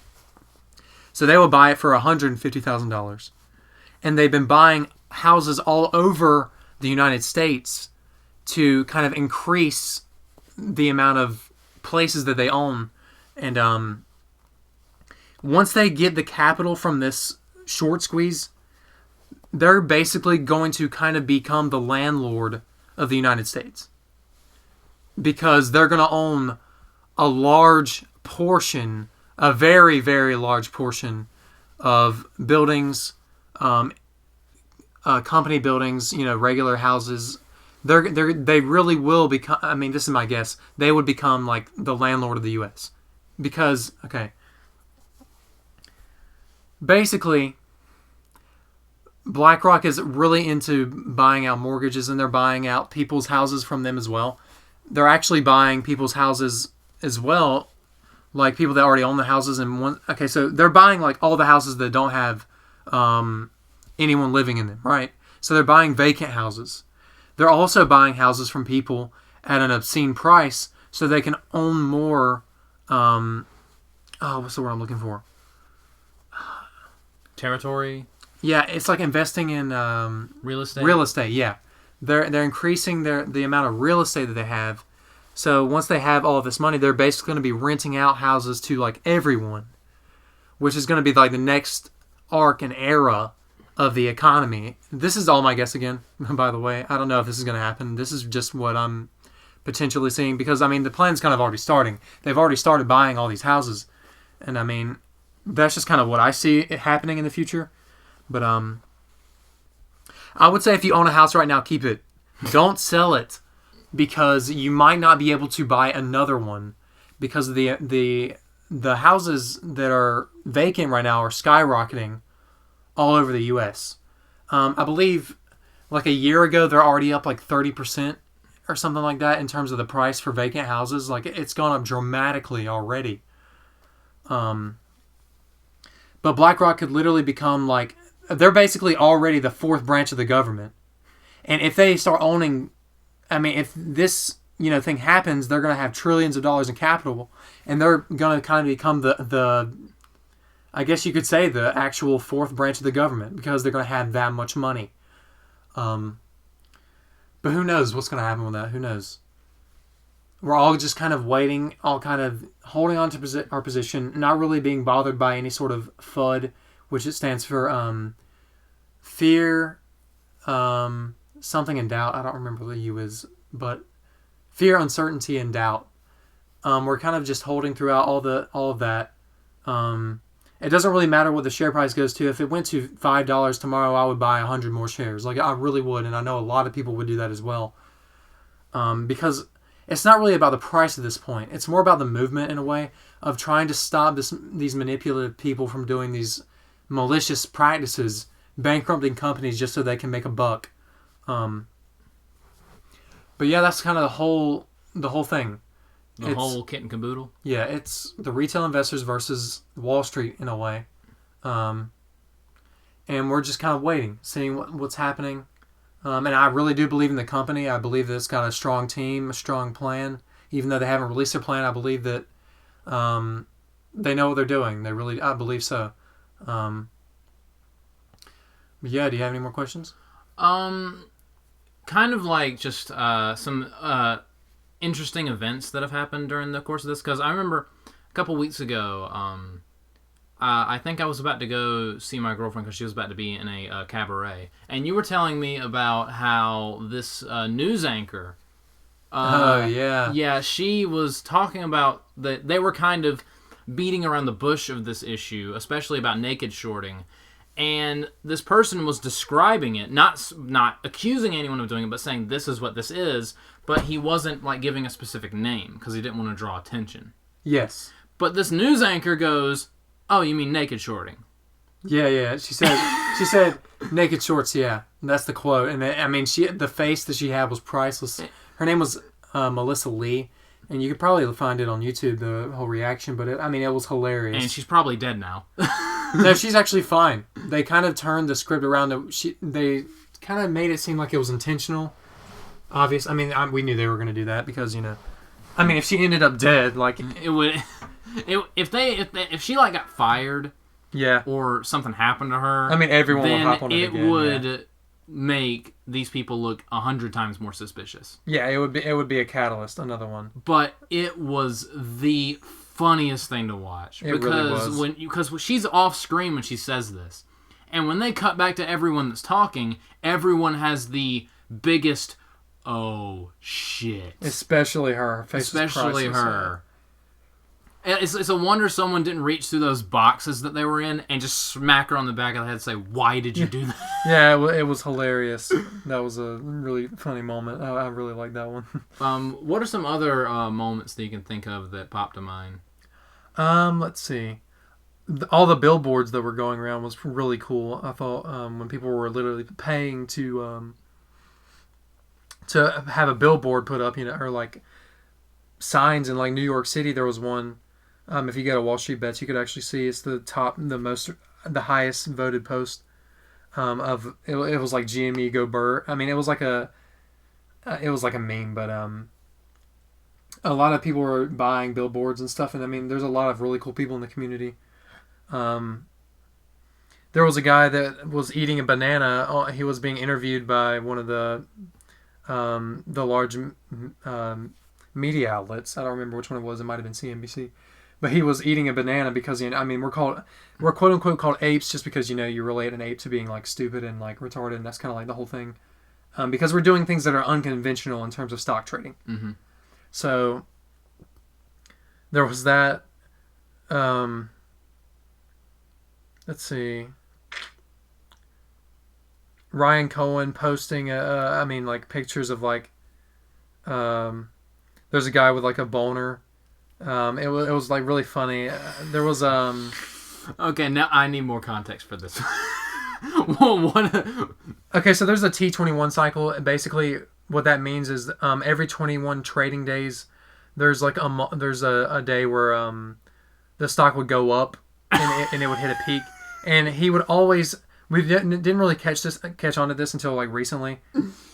so they will buy it for $150,000, and they've been buying houses all over the United States to kind of increase the amount of places that they own. And once they get the capital from this short squeeze, they're basically going to kind of become the landlord of the United States, because they're going to own a large portion, a very, very large portion of buildings, company buildings, regular houses. They really will become, I mean, this is my guess, they would become like the landlord of the U.S. Because, okay, basically, BlackRock is really into buying out mortgages, and they're buying out people's houses from them as well. They're actually buying people's houses as well, like people that already own the houses. Okay, so they're buying like all the houses that don't have anyone living in them, right? So they're buying vacant houses. They're also buying houses from people at an obscene price, so they can own more. What's the word I'm looking for? Territory. Yeah, it's like investing in real estate. Real estate, yeah. They're increasing the amount of real estate that they have. So once they have all of this money, they're basically going to be renting out houses to like everyone, which is going to be like the next arc and era of the economy. This is all my guess again, by the way. I don't know if this is going to happen. This is just what I'm potentially seeing, because I mean the plan's kind of already starting. They've already started buying all these houses, and I mean that's just kind of what I see it happening in the future. But I would say if you own a house right now, keep it. Don't sell it, because you might not be able to buy another one, because the houses that are vacant right now are skyrocketing all over the U.S. I believe like a year ago they're already up like 30% or something like that in terms of the price for vacant houses. Like it's gone up dramatically already. But BlackRock could literally become like, they're basically already the fourth branch of the government. And if they start owning I mean, if this thing happens, they're going to have trillions of dollars in capital, and they're going to kind of become the I guess you could say the actual fourth branch of the government because they're going to have that much money. But who knows what's going to happen with that? Who knows? We're all just kind of waiting, all kind of holding on to our position, not really being bothered by any sort of FUD, which it stands for fear, something and doubt. I don't remember what the U is, but fear, uncertainty, and doubt. We're kind of just holding throughout all of that. It doesn't really matter what the share price goes to. If it went to $5 tomorrow, I would buy 100 more shares. Like I really would, and I know a lot of people would do that as well. Because it's not really about the price at this point. It's more about the movement in a way of trying to stop these manipulative people from doing these malicious practices, bankrupting companies just so they can make a buck. But yeah, that's kind of the whole thing. The whole kit and caboodle? Yeah, it's the retail investors versus Wall Street in a way. And we're just kind of waiting, seeing what's happening. And I really do believe in the company. I believe that it's got a strong team, a strong plan. Even though they haven't released their plan, I believe that they know what they're doing. I believe so. But yeah, do you have any more questions? Kind of like just some interesting events that have happened during the course of this, because I remember a couple weeks ago, I think I was about to go see my girlfriend because she was about to be in a cabaret, and you were telling me about how this news anchor, she was talking about that they were kind of beating around the bush of this issue, especially about naked shorting. And this person was describing it, not accusing anyone of doing it, but saying this is what this is. But he wasn't like giving a specific name because he didn't want to draw attention. Yes. But this news anchor goes, "Oh, you mean naked shorting?" Yeah. She said naked shorts. Yeah, and that's the quote. And I mean, the face that she had was priceless. Her name was Melissa Lee, and you could probably find it on YouTube, the whole reaction. But it was hilarious. And she's probably dead now. No, she's actually fine. They kind of turned the script around. They kind of made it seem like it was intentional. Obvious. I mean, we knew they were going to do that because if she ended up dead, like it would. If she like got fired, yeah, or something happened to her, I mean, everyone would hop on it again. It would make these people look 100 times more suspicious. Yeah, it would be a catalyst, another one. But it was the funniest thing to watch because she's off screen when she says this, and when they cut back to everyone that's talking, everyone has the biggest "oh shit," especially her. Her face especially her. It's a wonder someone didn't reach through those boxes that they were in and just smack her on the back of the head and say, "Why did you do that?" Yeah, it was hilarious. That was a really funny moment. I really like that one. What are some other moments that you can think of that popped to mind? Let's see. All the billboards that were going around was really cool. I thought when people were literally paying to have a billboard put up, or like signs in like New York City. There was one. If you go to Wall Street Bets, you could actually see it's the highest voted post of it was like GME Go Burr. I mean, it was like a meme, but a lot of people were buying billboards and stuff, and I mean, there's a lot of really cool people in the community. There was a guy that was eating a banana. He was being interviewed by one of the large media outlets. I don't remember which one it was. It might have been CNBC. But he was eating a banana because we're quote unquote called apes just because you relate an ape to being like stupid and like retarded, and that's kind of like the whole thing. Because we're doing things that are unconventional in terms of stock trading. Mm-hmm. So there was that. Let's see. Ryan Cohen posting pictures of like there's a guy with like a boner. It was like really funny. There was Okay, now I need more context for this. Okay, so there's a T21 cycle. Basically, what that means is every 21 trading days, there's like a day where the stock would go up and it would hit a peak, and he would always. We didn't really catch on to this until like recently.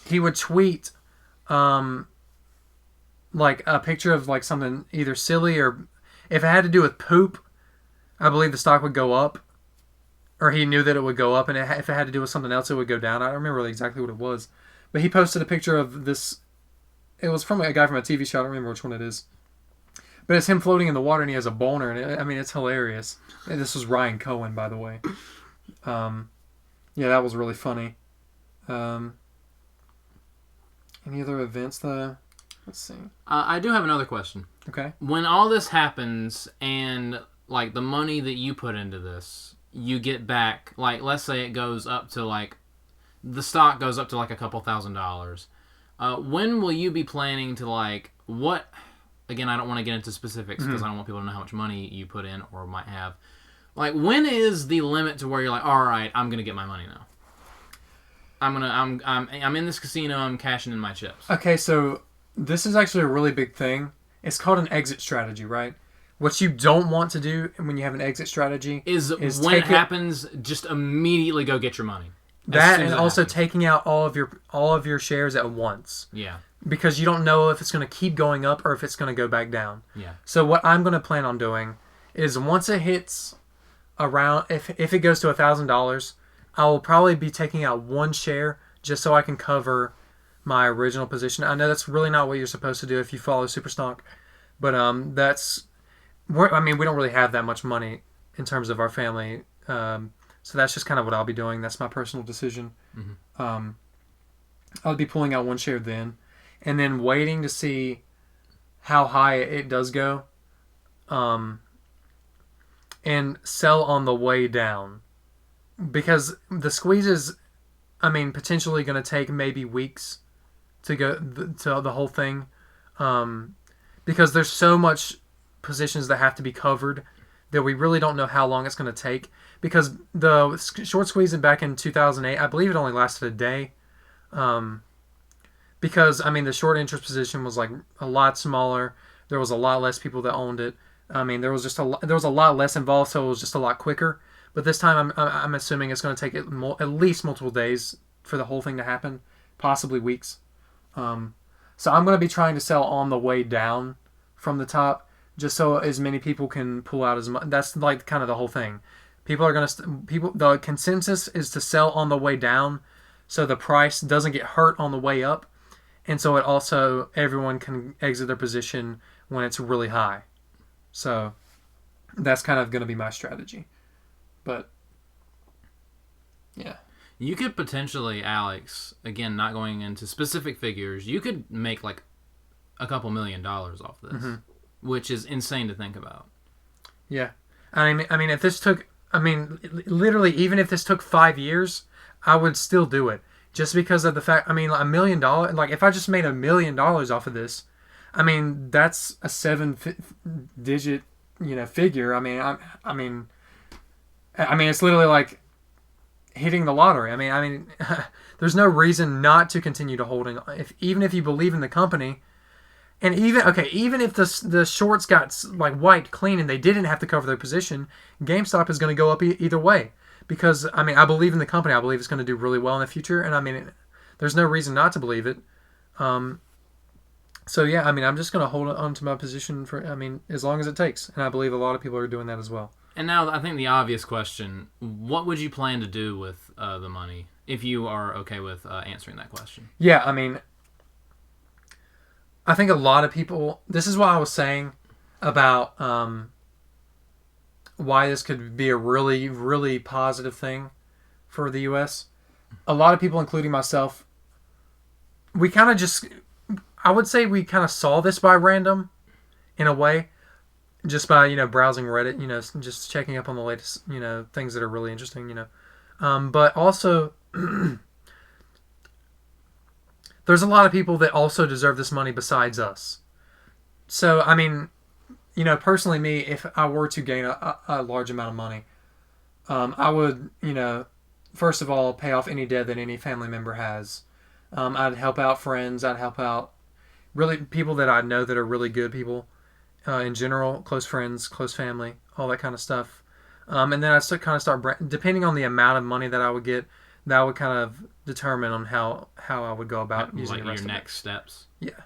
He would tweet like a picture of like something either silly or if it had to do with poop, I believe the stock would go up, or he knew that it would go up, and if it had to do with something else, it would go down. I don't remember exactly what it was, but he posted a picture of this. It was from a guy from a TV show. I don't remember which one it is, but it's him floating in the water, and he has a boner, and I mean, it's hilarious. And this was Ryan Cohen, by the way. Yeah, that was really funny. Any other events though? Let's see. I do have another question. Okay. When all this happens and like the money that you put into this, you get back, like let's say it goes up to like, the stock goes up to like a couple $1,000s. When will you be planning to like, what, again, I don't want to get into specifics because I don't want people to know how much money you put in or might have. Like, when is the limit to where you're like, all right, I'm going to get my money now? I'm in this casino, I'm cashing in my chips. Okay, so this is actually a really big thing. It's called an exit strategy, right? What you don't want to do when you have an exit strategy is when it happens, just immediately go get your money. That and also taking out all of your shares at once. Yeah. Because you don't know if it's going to keep going up or if it's going to go back down. Yeah. So what I'm going to plan on doing is once it hits around, if it goes to $1,000, I will probably be taking out one share just so I can cover my original position. I know that's really not what you're supposed to do if you follow Superstock, but we don't really have that much money in terms of our family, so that's just kind of what I'll be doing. That's my personal decision. Mm-hmm. I'll be pulling out one share then, and then waiting to see how high it does go, and sell on the way down. Because the squeeze is, potentially going to take maybe weeks to go to the whole thing. Because there's so much positions that have to be covered that we really don't know how long it's going to take. Because the short squeeze back in 2008, I believe it only lasted a day. Because, the short interest position was like a lot smaller. There was a lot less people that owned it. There was a lot less involved, so it was just a lot quicker. But this time, I'm assuming it's going to take at least multiple days for the whole thing to happen, possibly weeks. So I'm going to be trying to sell on the way down from the top, just so as many people can pull out as much. That's like kind of the whole thing. People are going to the consensus is to sell on the way down, so the price doesn't get hurt on the way up, and so it also everyone can exit their position when it's really high. So that's kind of going to be my strategy. But, yeah. You could potentially, Alex, again, not going into specific figures, you could make like a couple $1 million off this, which is insane to think about. Yeah. If this took, literally, even if this took 5 years, I would still do it. Just because of the fact, like $1 million, like if I just made $1 million off of this, that's a 7-digit, figure. It's literally like hitting the lottery. There's no reason not to continue to holding. Even if you believe in the company, and even if the shorts got like wiped clean and they didn't have to cover their position, GameStop is going to go up either way. Because I believe in the company. I believe it's going to do really well in the future, and there's no reason not to believe it. So yeah, I'm just going to hold on to my position for as long as it takes, and I believe a lot of people are doing that as well. And now, I think the obvious question, what would you plan to do with the money, if you are okay with answering that question? Yeah, I think a lot of people, this is what I was saying about why this could be a really, really positive thing for the U.S. A lot of people, including myself, we kind of I would say we kind of saw this by random, in a way. Just by, browsing Reddit, just checking up on the latest, things that are really interesting, But also, there's a lot of people that also deserve this money besides us. So, personally me, if I were to gain a large amount of money, I would, first of all, pay off any debt that any family member has. I'd help out friends. I'd help out really people that I know that are really good people. In general, close friends, close family, all that kind of stuff. And then I'd start depending on the amount of money that I would get, that would kind of determine on how I would go about using like the rest your of next steps. it. Yeah.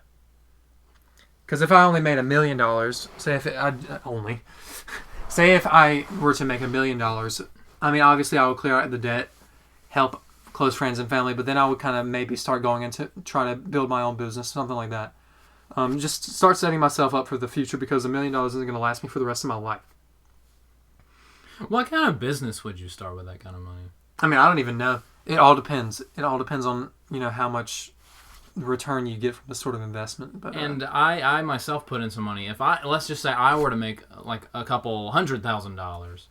Because if I only made $1 million, say if I were to make $1 million, I mean, obviously I would clear out the debt, help close friends and family, but then I would kind of maybe start going into trying to build my own business, something like that. Just start setting myself up for the future because $1 million isn't going to last me for the rest of my life. What kind of business would you start with that kind of money? I mean, I don't even know. It all depends. It all depends on, how much return you get from this sort of investment. But and I myself put in some money. If let's just say I were to make like a couple $100,000,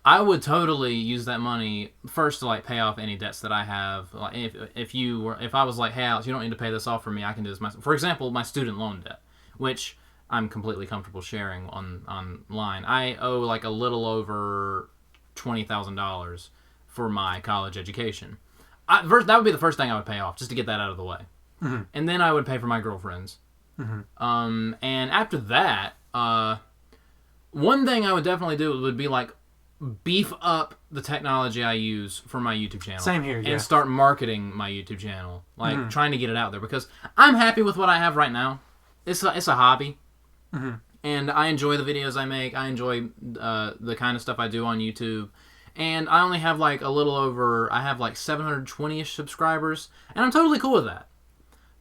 I would totally use that money first to like pay off any debts that I have. Like if I was like, hey Alex, you don't need to pay this off for me, I can do this myself. For example, my student loan debt, which I'm completely comfortable sharing online. I owe like a little over $20,000 for my college education. That would be the first thing I would pay off, just to get that out of the way. Mm-hmm. And then I would pay for my girlfriend's. Mm-hmm. And after that, one thing I would definitely do would be like beef up the technology I use for my YouTube channel. Same here, yeah. And start marketing my YouTube channel, like trying to get it out there, because I'm happy with what I have right now. It's a hobby, and I enjoy the videos I make. I enjoy the kind of stuff I do on YouTube. And I only have like I have like 720-ish subscribers, and I'm totally cool with that.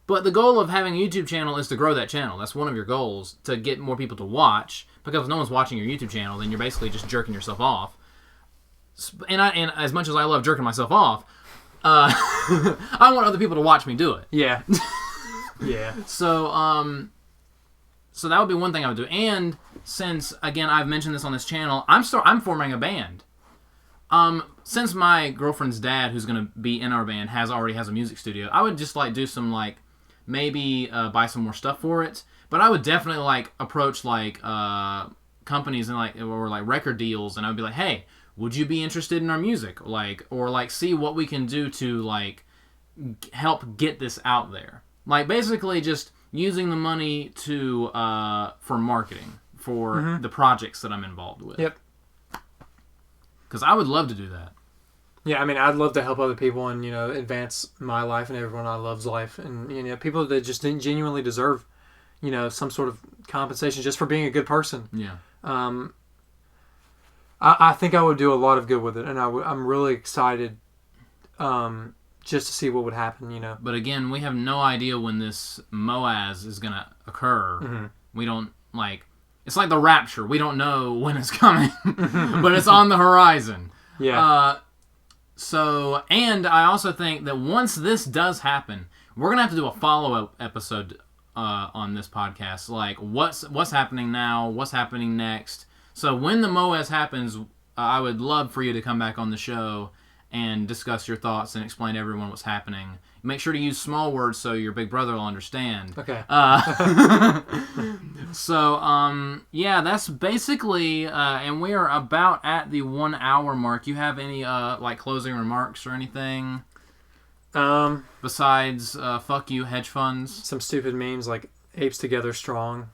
But the goal of having a YouTube channel is to grow that channel. That's one of your goals, to get more people to watch, because if no one's watching your YouTube channel, then you're basically just jerking yourself off. And as much as I love jerking myself off, I want other people to watch me do it. Yeah. Yeah. So that would be one thing I would do. And since, again, I've mentioned this on this channel, I'm forming a band. Since my girlfriend's dad, who's going to be in our band, already has a music studio, I would just like do some like maybe buy some more stuff for it. But I would definitely like approach like companies and or record deals, and I would be like, hey, would you be interested in our music? Or see what we can do to like help get this out there. Like basically just using the money to for marketing for the projects that I'm involved with. Yep. Because I would love to do that. Yeah, I mean, I'd love to help other people and, advance my life and everyone I love's life. And, people that just genuinely deserve, some sort of compensation just for being a good person. Yeah. I think I would do a lot of good with it. And I'm really excited just to see what would happen, But again, we have no idea when this MOAS is going to occur. Mm-hmm. We don't, it's like the rapture. We don't know when it's coming, but it's on the horizon. Yeah. And I also think that once this does happen, we're going to have to do a follow-up episode on this podcast. Like, what's happening now? What's happening next? So when the MOAS happens, I would love for you to come back on the show and discuss your thoughts and explain to everyone what's happening. Make sure to use small words so your big brother will understand. Okay. Yeah, that's basically, and we are about at the 1 hour mark. You have any, closing remarks or anything? Besides, fuck you, hedge funds? Some stupid memes like apes together strong.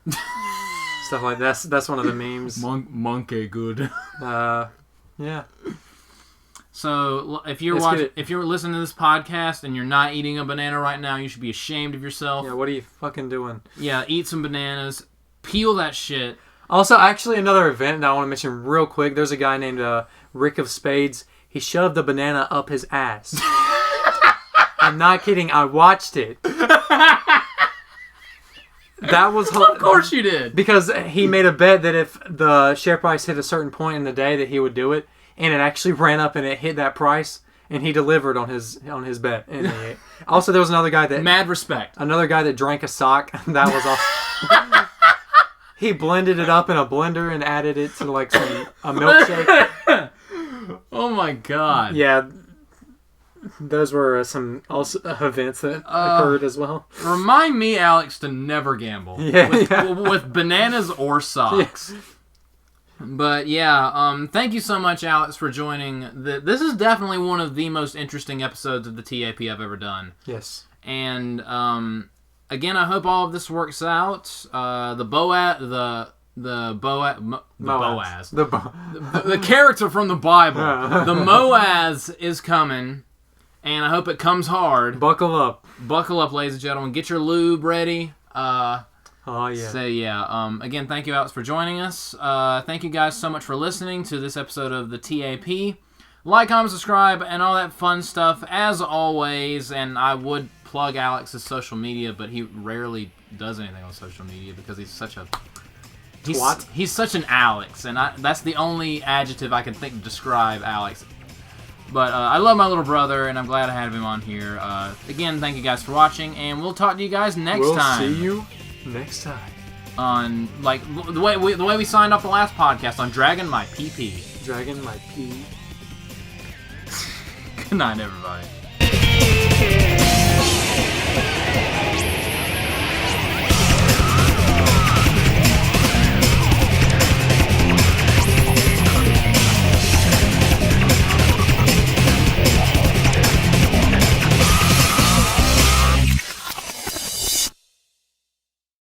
Stuff like that. That's one of the memes. Monkey good. Yeah. So if you're listening to this podcast and you're not eating a banana right now, you should be ashamed of yourself. Yeah, what are you fucking doing? Yeah, eat some bananas. Peel that shit. Also, actually, another event that I want to mention real quick. There's a guy named Rick of Spades. He shoved a banana up his ass. I'm not kidding. I watched it. That was of course you did. Because he made a bet that if the share price hit a certain point in the day that he would do it. And it actually ran up and it hit that price, and he delivered on his bet. And also, there was another guy that mad respect. Another guy that drank a sock. That was awesome. He blended it up in a blender and added it to a milkshake. Oh my god! Yeah, those were some also events that occurred as well. Remind me, Alex, to never gamble. With bananas or socks. Yeah. But yeah, thank you so much, Alex, for joining. This is definitely one of the most interesting episodes of the TAP I've ever done. Yes. And again, I hope all of this works out. The character from the Bible, the MOAS is coming, and I hope it comes hard. Buckle up. Buckle up, ladies and gentlemen. Get your lube ready. Oh, yeah. So, yeah. Again, thank you, Alex, for joining us. Thank you guys so much for listening to this episode of the TAP. Like, comment, subscribe, and all that fun stuff, as always. And I would plug Alex's social media, but he rarely does anything on social media because he's such a... He's such an Alex, and that's the only adjective I can think to describe Alex. But I love my little brother, and I'm glad I had him on here. Again, thank you guys for watching, and we'll talk to you guys next time. We'll see you next time. On, like, the way we signed off the last podcast, on Dragon My PP. Dragon My P. Good night, everybody.